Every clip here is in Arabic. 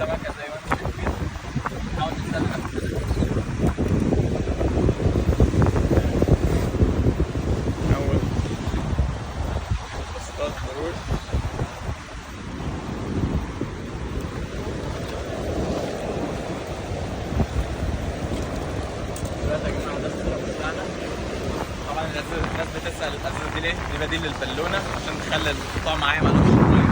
السمكة زي ما انتم شايفين. نحاول نسلقها أول اصطاد قروش. دلوقتي يا جماعة ده السمك بتاعنا. طبعا الناس بتسأل الأزرق دي ليه؟ دي بديل للبالونة عشان تخلي القطاع معايا ما نخش المية.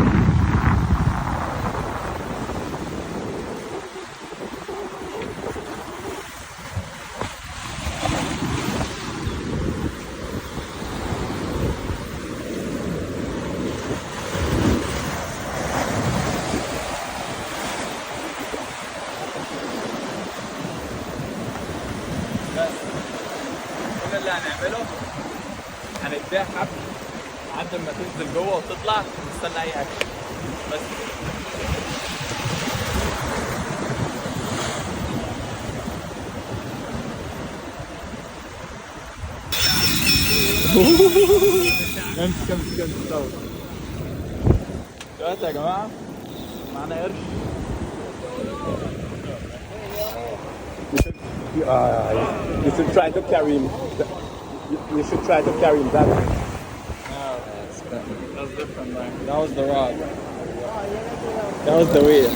بس كل اللي هنعمله هنديها حبل لحد ما تنزل جوه وتطلع ونستنى اي اكل بس. امسك امسك امسك دلوقتي يا جماعه معانا قرش. You should try to carry him. You should try to carry him that way. That's different, man. That was the rod. That was the wheel.